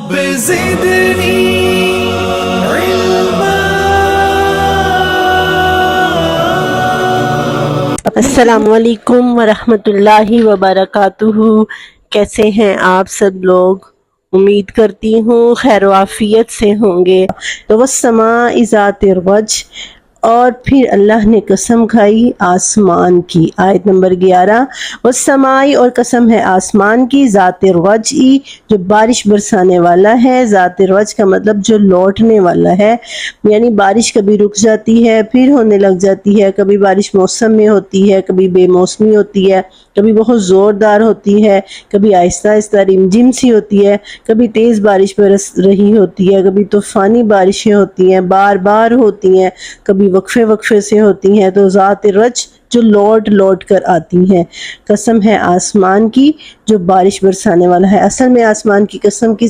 رب زدنی علما۔ السلام علیکم ورحمۃ اللہ وبرکاتہ۔ کیسے ہیں آپ سب لوگ؟ امید کرتی ہوں خیر و عافیت سے ہوں گے۔ تو والسماء ذات الرج، اور پھر اللہ نے قسم کھائی آسمان کی، آیت نمبر 11۔ والسماء، اور قسم ہے آسمان کی، ذات الرج، جو بارش برسانے والا ہے۔ ذات الرج کا مطلب جو لوٹنے والا ہے، یعنی بارش کبھی رک جاتی ہے پھر ہونے لگ جاتی ہے، کبھی بارش موسم میں ہوتی ہے، کبھی بے موسمی ہوتی ہے، کبھی بہت زوردار ہوتی ہے، کبھی آہستہ آہستہ رمجم سی ہوتی ہے، کبھی تیز بارش برس رہی ہوتی ہے، کبھی طوفانی بارشیں ہوتی ہیں، بار بار ہوتی ہیں، کبھی وقفے وقفے سے ہوتی ہیں۔ تو ذات الرج جو لوٹ لوٹ کر آتی ہیں۔ قسم ہے آسمان کی جو بارش برسانے والا ہے۔ اصل میں آسمان کی قسم کی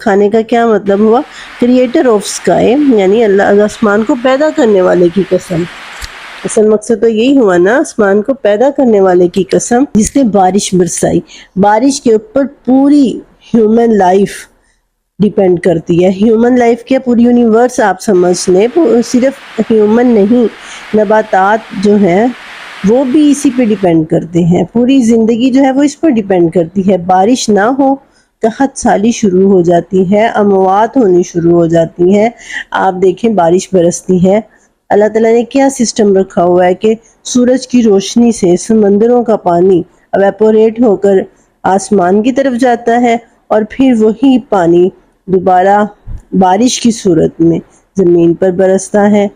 کھانے کا کیا مطلب ہوا؟ کریٹر آف اسکائی، یعنی اللہ آسمان کو پیدا کرنے والے کی قسم۔ اصل مقصد تو یہی ہوا نا، آسمان کو پیدا کرنے والے کی قسم جس نے بارش برسائی۔ بارش کے اوپر پوری ہیومن لائف ڈیپینڈ کرتی ہے۔ ہیومن لائف کیا، پوری یونیورس آپ سمجھ لیں، صرف ہیومن نہیں، نباتات جو ہیں وہ بھی اسی پہ ڈیپینڈ کرتے ہیں۔ پوری زندگی جو ہے وہ اس پر ڈیپینڈ کرتی ہے۔ بارش نہ ہو، قحط سالی شروع ہو جاتی ہے، اموات ہونی شروع ہو جاتی ہیں۔ آپ دیکھیں بارش برستی ہے، اللہ تعالیٰ نے کیا سسٹم رکھا ہوا ہے کہ سورج کی روشنی سے سمندروں کا پانی ایواپوریٹ ہو کر آسمان کی طرف جاتا ہے، اور پھر وہی پانی دوبارہ بارش کی صورت میں زمین پر برستا ہے،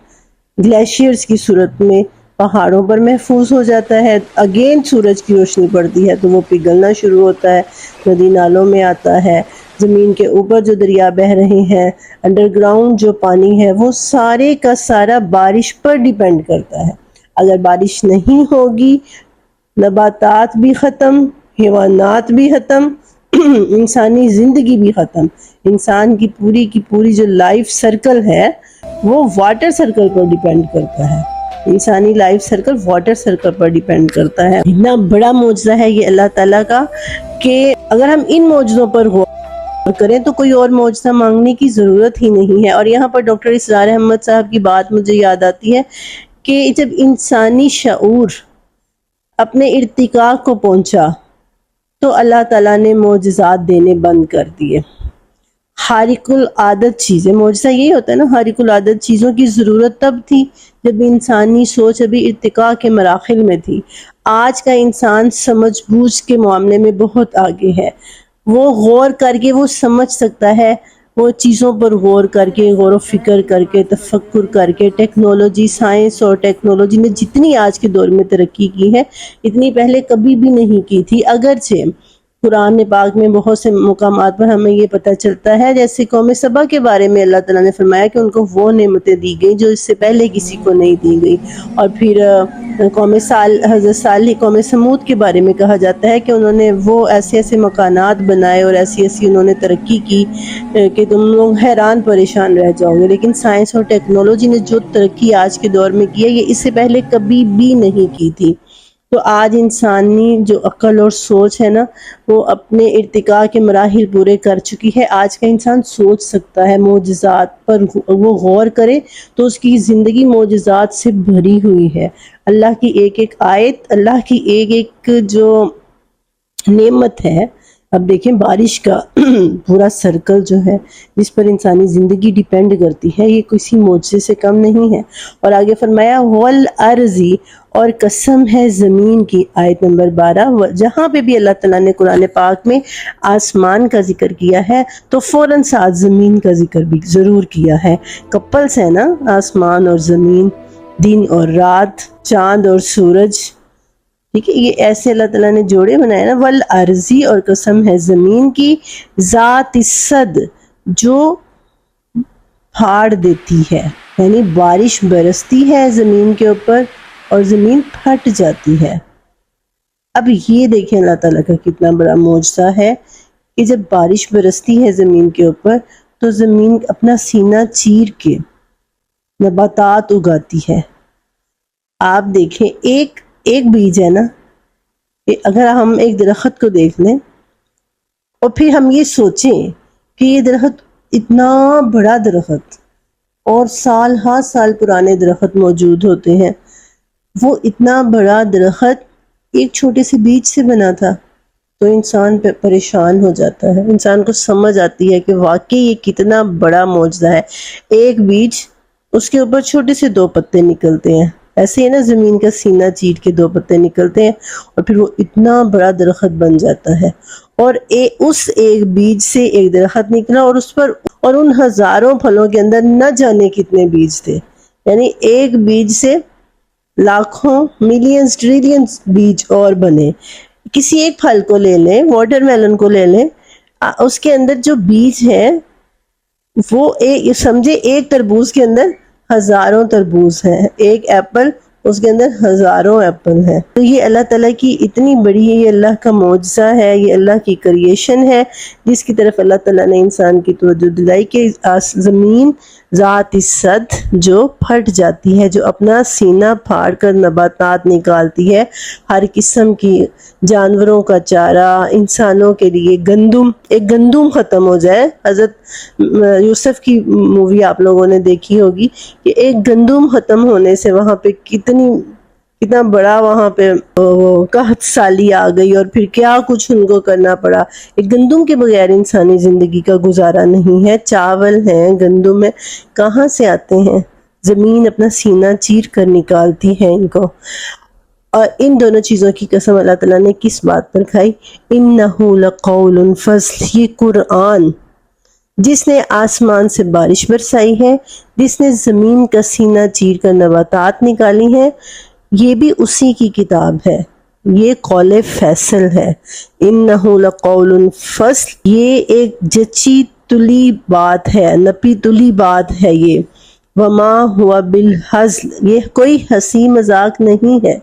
گلیشیئرز کی صورت میں پہاڑوں پر محفوظ ہو جاتا ہے۔ اگین سورج کی روشنی پڑتی ہے تو وہ پگھلنا شروع ہوتا ہے، ندی نالوں میں آتا ہے، زمین کے اوپر جو دریا بہہ رہے ہیں، انڈر گراؤنڈ جو پانی ہے، وہ سارے کا سارا بارش پر ڈیپینڈ کرتا ہے۔ اگر بارش نہیں ہوگی، نباتات بھی ختم، حیوانات بھی ختم، انسانی زندگی بھی ختم۔ انسان کی پوری جو لائف سرکل ہے وہ واٹر سرکل پر ڈیپینڈ کرتا ہے۔ انسانی لائف سرکل واٹر سرکل پر ڈیپینڈ کرتا ہے۔ اتنا بڑا معجزہ ہے یہ اللہ تعالیٰ کا کہ اگر ہم ان معجزوں پر غور کریں تو کوئی اور معجزہ مانگنے کی ضرورت ہی نہیں ہے۔ اور یہاں پر ڈاکٹر اسرار احمد صاحب کی بات مجھے یاد آتی ہے کہ جب انسانی شعور اپنے ارتقاء کو پہنچا تو اللہ تعالیٰ نے معجزات دینے بند کر دیے۔ خارق العادت چیزیں، معجزہ یہی ہوتا ہے نا، خارق العادت چیزوں کی ضرورت تب تھی جب انسانی سوچ ابھی ارتقاء کے مراحل میں تھی۔ آج کا انسان سمجھ بوجھ کے معاملے میں بہت آگے ہے، وہ غور کر کے وہ سمجھ سکتا ہے، وہ چیزوں پر غور کر کے، غور و فکر کر کے، تفکر کر کے، ٹیکنالوجی، سائنس اور ٹیکنالوجی نے جتنی آج کے دور میں ترقی کی ہے اتنی پہلے کبھی بھی نہیں کی تھی۔ اگرچہ قرآن پاک میں بہت سے مقامات پر ہمیں یہ پتہ چلتا ہے، جیسے قوم سبا کے بارے میں اللہ تعالیٰ نے فرمایا کہ ان کو وہ نعمتیں دی گئی جو اس سے پہلے کسی کو نہیں دی گئی۔ اور پھر حضرت صالح قوم سمود کے بارے میں کہا جاتا ہے کہ انہوں نے وہ ایسے ایسے مکانات بنائے اور ایسی انہوں نے ترقی کی کہ تم لوگ حیران پریشان رہ جاؤ گے۔ لیکن سائنس اور ٹیکنالوجی نے جو ترقی آج کے دور میں کی ہے یہ اس سے پہلے کبھی بھی نہیں کی تھی۔ تو آج انسانی جو عقل اور سوچ ہے نا وہ اپنے ارتقاء کے مراحل پورے کر چکی ہے۔ آج کا انسان سوچ سکتا ہے، معجزات پر وہ غور کرے تو اس کی زندگی معجزات سے بھری ہوئی ہے۔ اللہ کی ایک ایک آیت، اللہ کی ایک ایک جو نعمت ہے۔ اب دیکھیں بارش کا پورا سرکل جو ہے جس پر انسانی زندگی ڈیپینڈ کرتی ہے یہ کسی معجزے سے کم نہیں ہے۔ اور آگے فرمایا والارض، اور قسم ہے زمین کی، آیت نمبر 12۔ جہاں پہ بھی اللہ تعالیٰ نے قرآن پاک میں آسمان کا ذکر کیا ہے تو فوراً ساتھ زمین کا ذکر بھی ضرور کیا ہے۔ کپلز ہے نا، آسمان اور زمین، دن اور رات، چاند اور سورج، ٹھیک ہے، یہ ایسے اللہ تعالیٰ نے جوڑے بنائے نا۔ والارض، اور قسم ہے زمین کی، ذات الصد، جو پھاڑ دیتی ہے، یعنی بارش برستی ہے زمین کے اوپر اور زمین پھٹ جاتی ہے۔ اب یہ دیکھیں اللہ تعالیٰ کا کتنا بڑا معجزہ ہے کہ جب بارش برستی ہے زمین کے اوپر تو زمین اپنا سینہ چیر کے نباتات اگاتی ہے۔ آپ دیکھیں ایک بیج ہے نا، اگر ہم ایک درخت کو دیکھ لیں اور پھر ہم یہ سوچیں کہ یہ درخت اتنا بڑا درخت اور سال ہا سال پرانے درخت موجود ہوتے ہیں، وہ اتنا بڑا درخت ایک چھوٹے سے بیج سے بنا تھا، تو انسان پریشان ہو جاتا ہے، انسان کو سمجھ آتی ہے کہ واقعی یہ کتنا بڑا معجزہ ہے۔ ایک بیج، اس کے اوپر چھوٹے سے 2 پتے نکلتے ہیں، ایسے ہی نا زمین کا سینہ چیر کے 2 پتے نکلتے ہیں اور پھر وہ اتنا بڑا درخت بن جاتا ہے۔ اور اس ایک بیج سے ایک درخت نکلا اور اس پر اور ان ہزاروں پھلوں کے اندر نہ جانے کتنے بیج تھے، یعنی ایک بیج سے لاکھوں ملینز ٹریلینز بیج اور بنے۔ کسی ایک پھل کو لے لیں، واٹر میلن کو لے لیں، اس کے اندر جو بیج ہے وہ سمجھے ایک تربوز کے اندر ہزاروں تربوز ہیں، ایک ایپل اس کے اندر ہزاروں ایپل ہیں۔ تو یہ اللہ تعالیٰ کی اتنی بڑی ہے، یہ اللہ کا معجزہ ہے، یہ اللہ کی کریشن ہے جس کی طرف اللہ تعالیٰ نے انسان کی توجہ دلائی کہ زمین ذات صد جو پھٹ جاتی ہے، جو اپنا سینہ پھاڑ کر نباتات نکالتی ہے، ہر قسم کی جانوروں کا چارہ، انسانوں کے لیے گندم، ایک گندم ختم ہو جائے۔ حضرت یوسف کی مووی آپ لوگوں نے دیکھی ہوگی کہ ایک گندم ختم ہونے سے وہاں پہ کتنا بڑا وہاں پہ قحط سالی آ گئی اور پھر کیا کچھ ان کو کرنا پڑا۔ ایک گندم کے بغیر انسانی زندگی کا گزارا نہیں ہے۔ چاول ہیں، گندم ہے، کہاں سے آتے ہیں؟ زمین اپنا سینہ چیر کر نکالتی ہے ان کو۔ اور ان دونوں چیزوں کی قسم اللہ تعالیٰ نے کس بات پر کھائی؟ اِنَّهُ لَقَوْلٌ فَصْلٌ، یہ قرآن جس نے آسمان سے بارش برسائی ہے، جس نے زمین کا سینہ چیر کر نباتات نکالی ہیں، یہ بھی اسی کی کتاب ہے، یہ قول فیصل ہے۔ اِنَّهُ لَقَوْلٌ فَصْلٌ، یہ ایک جچی تلی بات ہے، نپی تلی بات ہے یہ۔ وما ہوا بالہزل، یہ کوئی ہنسی مذاق نہیں ہے۔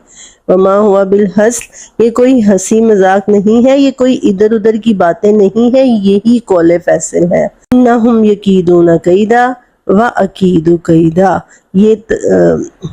وما ہوا بالہزل، یہ کوئی ہنسی مذاق نہیں ہے، یہ کوئی ادھر ادھر کی باتیں نہیں ہے، یہی قول فیصل ہے۔ انہم یکیدون کیدا واکید کیدا، یہ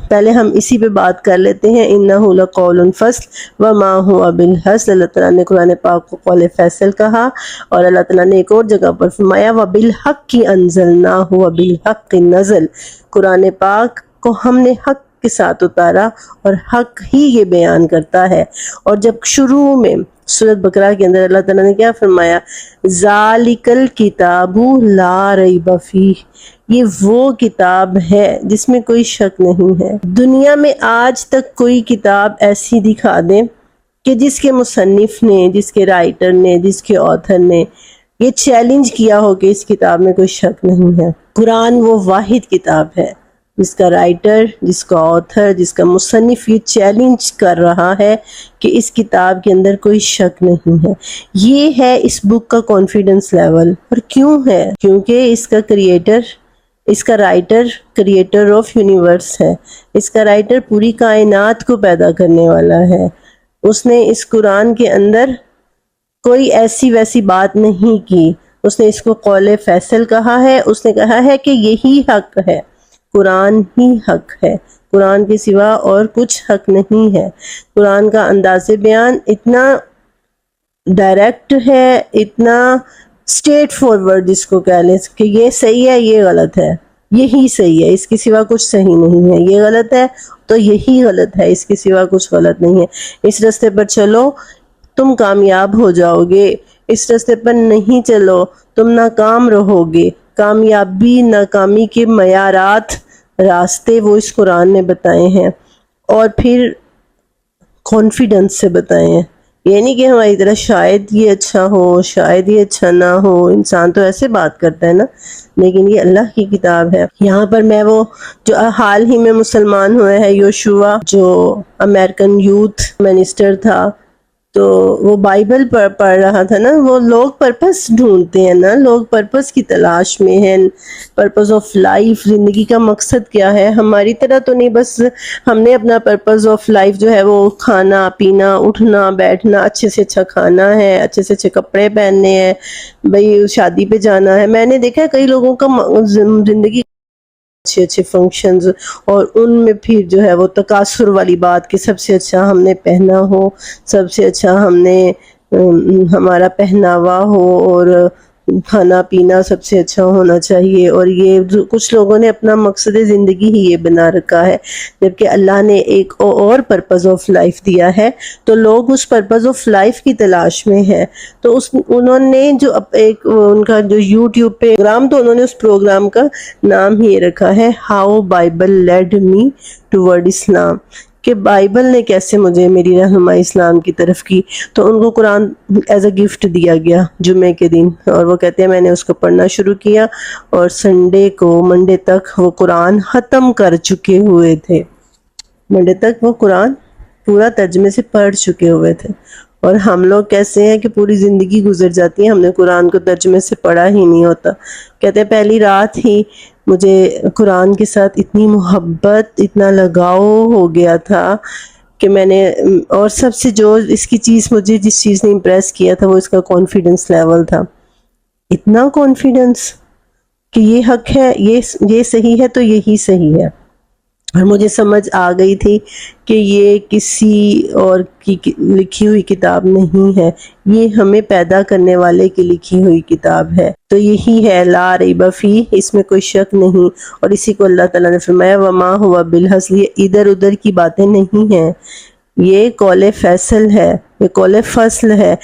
پہلے ہم اسی پہ بات کر لیتے ہیں۔ انہ لقول فصل وما ہوا بالہزل، اللہ تعالیٰ نے قرآن پاک کو قول فیصل کہا، اور اللہ تعالیٰ نے ایک اور جگہ پر فرمایا وبالحق انزلناہ وبالحق نزل، قرآن پاک کو ہم نے حق کے ساتھ اتارا اور حق ہی یہ بیان کرتا ہے۔ اور جب شروع میں سورۃ بقرہ کے اندر اللہ تعالیٰ نے کیا فرمایا؟ ذالک الکتاب لا ریب فیہ، یہ وہ کتاب ہے جس میں کوئی شک نہیں ہے۔ دنیا میں آج تک کوئی کتاب ایسی دکھا دیں کہ جس کے مصنف نے، جس کے رائٹر نے، جس کے آتھر نے یہ چیلنج کیا ہو کہ اس کتاب میں کوئی شک نہیں ہے۔ قرآن وہ واحد کتاب ہے جس کا رائٹر، جس کا آتھر، جس کا مصنف یہ چیلنج کر رہا ہے کہ اس کتاب کے اندر کوئی شک نہیں ہے۔ یہ ہے اس بک کا کانفیڈنس لیول۔ اور کیوں ہے؟ کیونکہ اس کا کریٹر، اس کا رائٹر کریٹر آف یونیورس ہے، اس کا رائٹر پوری کائنات کو پیدا کرنے والا ہے۔ اس نے اس قرآن کے اندر کوئی ایسی ویسی بات نہیں کی، اس نے اس کو قول فیصل کہا ہے، اس نے کہا ہے کہ یہی حق ہے، قرآن ہی حق ہے، قرآن کے سوا اور کچھ حق نہیں ہے۔ قرآن کا انداز بیان اتنا ڈائریکٹ ہے، اتنا اسٹریٹ فارورڈ جس کو کہہ لیں کہ یہ صحیح ہے، یہ غلط ہے، یہی صحیح ہے، اس کے سوا کچھ صحیح نہیں ہے، یہ غلط ہے تو یہی غلط ہے، اس کے سوا کچھ غلط نہیں ہے۔ اس راستے پر چلو تم کامیاب ہو جاؤ گے، اس راستے پر نہیں چلو تم ناکام رہو گے۔ کامیابی ناکامی کے معیارات، راستے وہ اس قرآن نے بتائے ہیں، اور پھر کانفیڈنس سے بتائے ہیں۔ یہ نہیں کہ ہماری طرح شاید یہ اچھا ہو، شاید یہ اچھا نہ ہو، انسان تو ایسے بات کرتا ہے نا، لیکن یہ اللہ کی کتاب ہے۔ یہاں پر میں وہ جو حال ہی میں مسلمان ہوئے ہیں یوشوا، جو امریکن یوتھ منسٹر تھا، تو وہ بائبل پڑھ رہا تھا نا۔ وہ لوگ پرپس ڈھونڈتے ہیں نا، لوگ پرپس کی تلاش میں ہیں، پرپس آف لائف، زندگی کا مقصد کیا ہے۔ ہماری طرح تو نہیں، بس ہم نے اپنا پرپس آف لائف جو ہے وہ کھانا پینا، اٹھنا بیٹھنا، اچھے سے اچھا کھانا ہے، اچھے سے اچھے کپڑے پہننے ہیں، بھئی شادی پہ جانا ہے۔ میں نے دیکھا ہے کئی لوگوں کا زندگی اچھے اچھے فنکشنز، اور ان میں پھر جو ہے وہ تکاثر والی بات کہ سب سے اچھا ہم نے پہنا ہو، سب سے اچھا ہم نے ہمارا پہناوا ہو، اور کھانا پینا سب سے اچھا ہونا چاہیے، اور یہ کچھ لوگوں نے اپنا مقصد زندگی ہی یہ بنا رکھا ہے، جبکہ اللہ نے ایک اور پرپز آف لائف دیا ہے، تو لوگ اس پرپز آف لائف کی تلاش میں ہیں۔ تو انہوں نے جو ایک ان کا جو یوٹیوب پہ پروگرام، تو انہوں نے اس پروگرام کا نام ہی رکھا ہے how Bible lead me toward Islam, کہ بائبل نے کیسے مجھے میری رہنمائی اسلام کی طرف کی۔ تو ان کو قرآن ایز اے گفٹ دیا گیا جمعے کے دن، اور وہ کہتے ہیں میں نے اس کو پڑھنا شروع کیا، اور منڈے تک وہ قرآن ختم کر چکے ہوئے تھے، منڈے تک وہ قرآن پورا ترجمے سے پڑھ چکے ہوئے تھے۔ اور ہم لوگ کیسے ہیں کہ پوری زندگی گزر جاتی ہے، ہم نے قرآن کو ترجمے سے پڑھا ہی نہیں ہوتا۔ کہتے ہیں پہلی رات ہی مجھے قرآن کے ساتھ اتنی محبت، اتنا لگاؤ ہو گیا تھا کہ میں نے، اور سب سے جو اس کی چیز مجھے جس چیز نے امپریس کیا تھا وہ اس کا کانفیڈنس لیول تھا، اتنا کانفیڈنس کہ یہ حق ہے، یہ صحیح ہے تو یہی صحیح ہے۔ اور مجھے سمجھ آ گئی تھی کہ یہ کسی اور کی لکھی ہوئی کتاب نہیں ہے، یہ ہمیں پیدا کرنے والے کی لکھی ہوئی کتاب ہے۔ تو یہی ہے لا ریب فیہ، اس میں کوئی شک نہیں، اور اسی کو اللہ تعالیٰ نے فرمایا وما ہوا بالحزل، یہ ادھر ادھر کی باتیں نہیں ہیں، یہ قول فیصل ہے، یہ قول فصل ہے۔